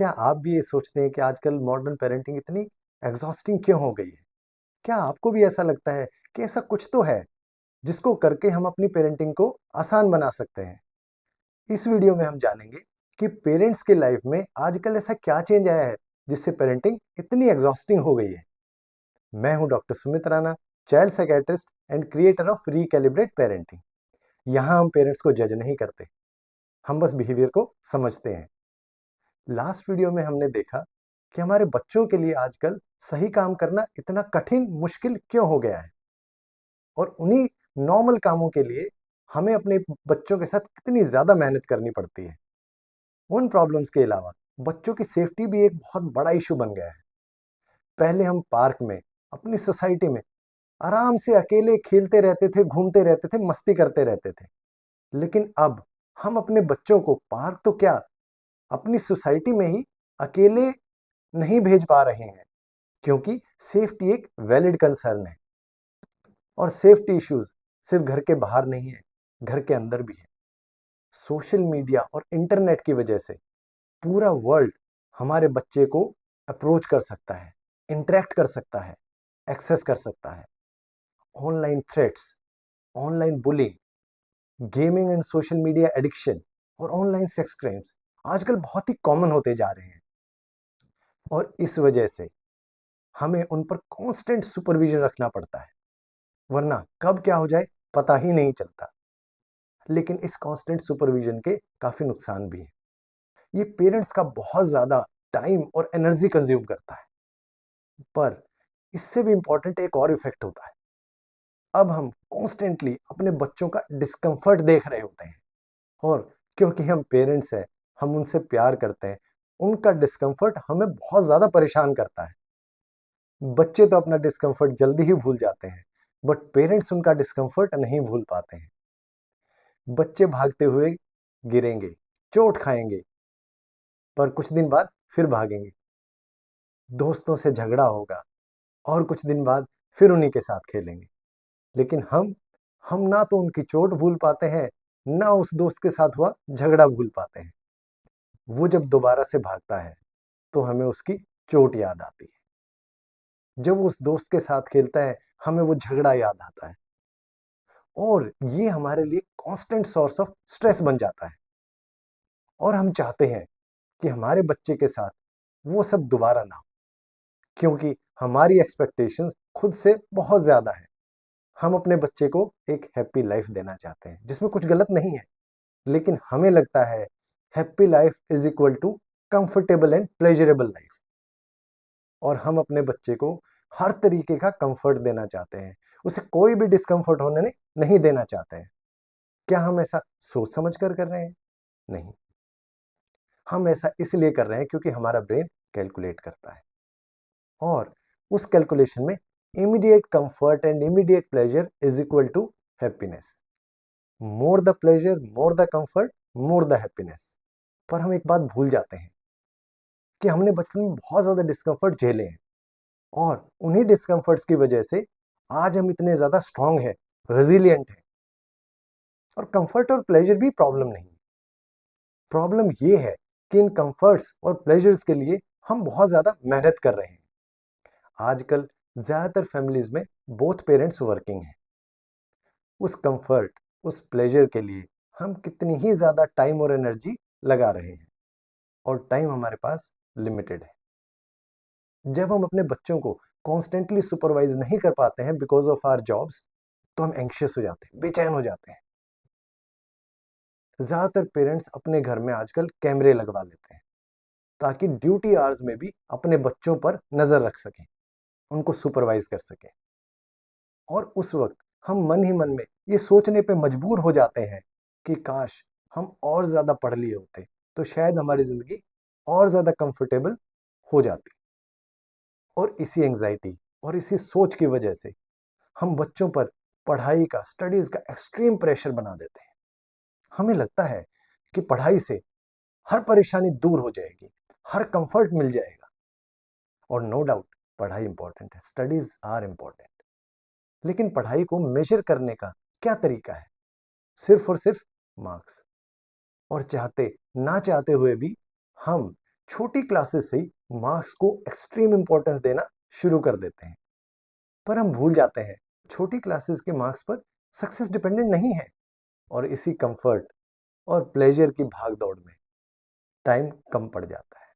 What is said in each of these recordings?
क्या आप भी ये सोचते हैं कि आजकल मॉडर्न पेरेंटिंग इतनी एग्जॉस्टिंग क्यों हो गई है? क्या आपको भी ऐसा लगता है कि ऐसा कुछ तो है जिसको करके हम अपनी पेरेंटिंग को आसान बना सकते हैं? इस वीडियो में हम जानेंगे कि पेरेंट्स की लाइफ में आजकल ऐसा क्या चेंज आया है जिससे पेरेंटिंग इतनी एग्जॉस्टिंग हो गई है। मैं हूं doctor Sumit Rana, child psychiatrist and creator of recalibrate parenting. यहाँ हम पेरेंट्स को जज नहीं करते, हम बस बिहेवियर को समझते हैं। लास्ट वीडियो में हमने देखा कि हमारे बच्चों के लिए आजकल सही काम करना इतना कठिन मुश्किल क्यों हो गया है, और उन्हीं नॉर्मल कामों के लिए हमें अपने बच्चों के साथ कितनी ज्यादा मेहनत करनी पड़ती है। उन प्रॉब्लम्स के अलावा बच्चों की सेफ्टी भी एक बहुत बड़ा इशू बन गया है। पहले हम पार्क में, अपनी सोसाइटी में आराम से अकेले खेलते रहते थे, घूमते रहते थे, मस्ती करते रहते थे। लेकिन अब हम अपने बच्चों को पार्क तो क्या, अपनी सोसाइटी में ही अकेले नहीं भेज पा रहे हैं, क्योंकि सेफ्टी एक वैलिड कंसर्न है। और सेफ्टी इश्यूज सिर्फ घर के बाहर नहीं है, घर के अंदर भी है। सोशल मीडिया और इंटरनेट की वजह से पूरा वर्ल्ड हमारे बच्चे को अप्रोच कर सकता है, इंटरेक्ट कर सकता है, एक्सेस कर सकता है। Online threats, online bullying, gaming and social media addiction और ऑनलाइन सेक्स क्राइम्स आजकल बहुत ही कॉमन होते जा रहे हैं। और इस वजह से हमें उन पर कांस्टेंट सुपरविजन रखना पड़ता है, वरना कब क्या हो जाए पता ही नहीं चलता। लेकिन इस कांस्टेंट सुपरविजन के काफी नुकसान भी हैं। ये पेरेंट्स का बहुत ज्यादा टाइम और एनर्जी कंज्यूम करता है। पर इससे भी इंपॉर्टेंट एक और इफेक्ट होता है। अब हम कॉन्स्टेंटली अपने बच्चों का डिस्कम्फर्ट देख रहे होते हैं, और क्योंकि हम पेरेंट्स हैं, हम उनसे प्यार करते हैं, उनका डिस्कम्फर्ट हमें बहुत ज्यादा परेशान करता है। बच्चे तो अपना डिस्कम्फर्ट जल्दी ही भूल जाते हैं, बट पेरेंट्स उनका डिस्कम्फर्ट नहीं भूल पाते हैं। बच्चे भागते हुए गिरेंगे, चोट खाएंगे, पर कुछ दिन बाद फिर भागेंगे। दोस्तों से झगड़ा होगा, और कुछ दिन बाद फिर उन्हीं के साथ खेलेंगे। लेकिन हम ना तो उनकी चोट भूल पाते हैं, ना उस दोस्त के साथ हुआ झगड़ा भूल पाते हैं। वो जब दोबारा से भागता है तो हमें उसकी चोट याद आती है। जब वो उस दोस्त के साथ खेलता है, हमें वो झगड़ा याद आता है। और ये हमारे लिए कांस्टेंट सोर्स ऑफ स्ट्रेस बन जाता है। और हम चाहते हैं कि हमारे बच्चे के साथ वो सब दोबारा ना हो, क्योंकि हमारी एक्सपेक्टेशंस खुद से बहुत ज्यादा है। हम अपने बच्चे को एक हैप्पी लाइफ देना चाहते हैं, जिसमें कुछ गलत नहीं है। लेकिन हमें लगता है happy life is equal to comfortable and pleasurable life. और हम अपने बच्चे को हर तरीके का कंफर्ट देना चाहते हैं, उसे कोई भी डिस्कंफर्ट होने नहीं देना चाहते हैं। क्या हम ऐसा सोच समझ कर रहे हैं? नहीं, हम ऐसा इसलिए कर रहे हैं क्योंकि हमारा ब्रेन कैलकुलेट करता है, और उस कैलकुलेशन में immediate comfort and immediate pleasure is equal to happiness. More the pleasure, more the comfort, more the happiness. पर हम एक बात भूल जाते हैं कि हमने बचपन में बहुत ज्यादा डिस्कंफर्ट झेले हैं, और उन्हीं डिस्कंफर्ट्स की वजह से आज हम इतने ज्यादा स्ट्रांग हैं, रेजिलिएंट हैं। और कंफर्ट और प्लेजर भी प्रॉब्लम नहीं। प्रॉब्लम ये है कि इन कंफर्ट्स और प्लेजर्स के लिए हम बहुत ज्यादा मेहनत कर रहे हैं। आजकल ज्यादातर फैमिलीज में बोथ पेरेंट्स वर्किंग हैं। उस कंफर्ट, उस प्लेजर के लिए हम कितनी ही ज्यादा टाइम और एनर्जी लगा रहे हैं, और टाइम हमारे पास लिमिटेड है। जब हम अपने बच्चों को कॉन्स्टेंटली सुपरवाइज नहीं कर पाते हैं बिकॉज ऑफ आवर जॉब्स, तो हम एंग्शियस हो जाते हैं, बेचैन हो जाते हैं। ज्यादातर पेरेंट्स अपने घर में आजकल कैमरे लगवा लेते हैं, ताकि ड्यूटी आवर्स में भी अपने बच्चों पर नजर रख सकें, उनको सुपरवाइज कर सकें। और उस वक्त हम मन ही मन में ये सोचने पे मजबूर हो जाते हैं कि काश हम और ज्यादा पढ़ लिए होते, तो शायद हमारी जिंदगी और ज्यादा कंफर्टेबल हो जाती। और इसी एंजाइटी और इसी सोच की वजह से हम बच्चों पर पढ़ाई का, स्टडीज का एक्सट्रीम प्रेशर बना देते हैं। हमें लगता है कि पढ़ाई से हर परेशानी दूर हो जाएगी, हर कंफर्ट मिल जाएगा। और नो डाउट पढ़ाई इंपॉर्टेंट है, स्टडीज आर इंपॉर्टेंट। लेकिन पढ़ाई को मेजर करने का क्या तरीका है? सिर्फ और सिर्फ मार्क्स। और चाहते ना चाहते हुए भी हम छोटी क्लासेस से ही मार्क्स को एक्सट्रीम इंपॉर्टेंस देना शुरू कर देते हैं, पर हम भूल जाते हैं छोटी क्लासेस के मार्क्स पर सक्सेस डिपेंडेंट नहीं है। और इसी कंफर्ट और प्लेजर की भाग दौड़ में टाइम कम पड़ जाता है।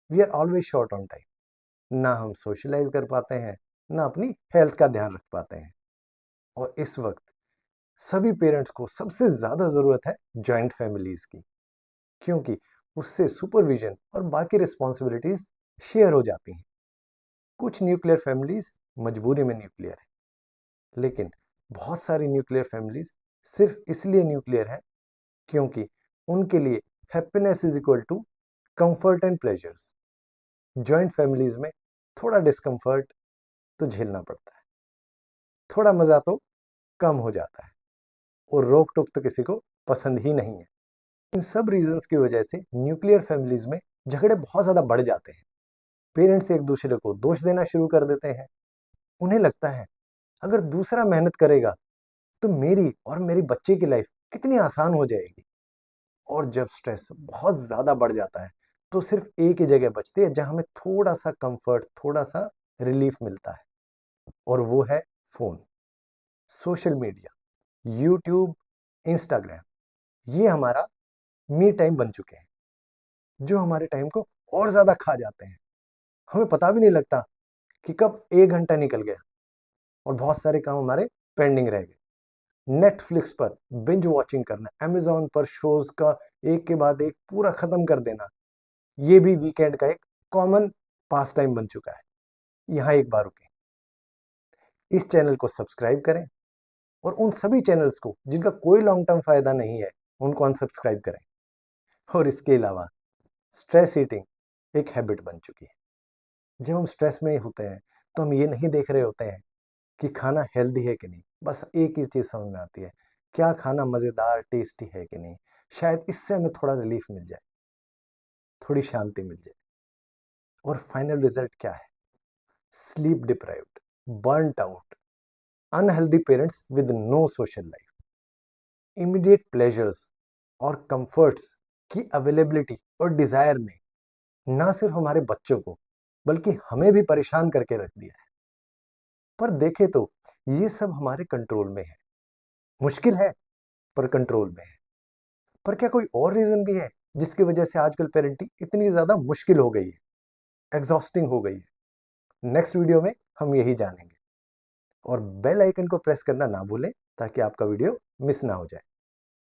We are always short on time. ना हम सोशलाइज कर पाते हैं, ना अपनी हेल्थ का ध्यान रख पाते हैं। और इस वक्त सभी पेरेंट्स को सबसे ज्यादा जरूरत है जॉइंट फैमिलीज की, क्योंकि उससे सुपरविजन और बाकी रिस्पॉन्सिबिलिटीज शेयर हो जाती हैं। कुछ न्यूक्लियर फैमिलीज मजबूरी में न्यूक्लियर है, लेकिन बहुत सारी न्यूक्लियर फैमिलीज सिर्फ इसलिए न्यूक्लियर है क्योंकि उनके लिए happiness is equal to comfort and pleasures. Joint families में थोड़ा डिस्कंफर्ट तो झेलना पड़ता है, थोड़ा मजा तो कम हो जाता है, और रोक टोक तो किसी को पसंद ही नहीं है। इन सब रीजंस की वजह से न्यूक्लियर फैमिलीज में झगड़े बहुत ज्यादा बढ़ जाते हैं। पेरेंट्स एक दूसरे को दोष देना शुरू कर देते हैं। उन्हें लगता है अगर दूसरा मेहनत करेगा तो मेरी और मेरी बच्चे की लाइफ कितनी आसान हो जाएगी। और जब स्ट्रेस बहुत ज्यादा बढ़ जाता है तो सिर्फ एक ही जगह बचती है जहां हमें थोड़ा सा कंफर्ट, थोड़ा सा रिलीफ मिलता है, और वो है phone, social media, YouTube, Instagram. ये हमारा मी टाइम बन चुके हैं, जो हमारे टाइम को और ज्यादा खा जाते हैं। हमें पता भी नहीं लगता कि कब 1 घंटा निकल गया और बहुत सारे काम हमारे पेंडिंग रह गए। नेटफ्लिक्स पर बिंज वॉचिंग करना, अमेजोन पर शोज का एक के बाद एक पूरा खत्म कर देना, ये भी वीकेंड का एक कॉमन पास टाइम बन चुका है। यहाँ एक बार रुके, इस चैनल को सब्सक्राइब करें और उन सभी चैनल्स को जिनका कोई लॉन्ग टर्म फायदा नहीं है उनको अनसब्सक्राइब करें। और इसके अलावा स्ट्रेस ईटिंग एक हैबिट बन चुकी है। जब हम स्ट्रेस में होते हैं तो हम ये नहीं देख रहे होते हैं कि खाना हेल्दी है कि नहीं, बस एक ही चीज समझ में आती है, क्या खाना मजेदार टेस्टी है कि नहीं, शायद इससे हमें थोड़ा रिलीफ मिल जाए, थोड़ी शांति मिल जाए। और फाइनल रिजल्ट क्या है? Sleep deprived, burnt out, unhealthy parents with no social life. Immediate pleasures और कंफर्ट्स की अवेलेबिलिटी और डिजायर ने ना सिर्फ हमारे बच्चों को बल्कि हमें भी परेशान करके रख दिया है। पर देखें तो ये सब हमारे कंट्रोल में है। मुश्किल है पर कंट्रोल में है। पर क्या कोई और रीजन भी है जिसकी वजह से आजकल पेरेंटिंग इतनी ज्यादा मुश्किल हो गई है, एग्जॉस्टिंग हो गई है? नेक्स्ट वीडियो में हम यही जानेंगे। और बेल आइकन को प्रेस करना ना भूलें ताकि आपका वीडियो मिस ना हो जाए।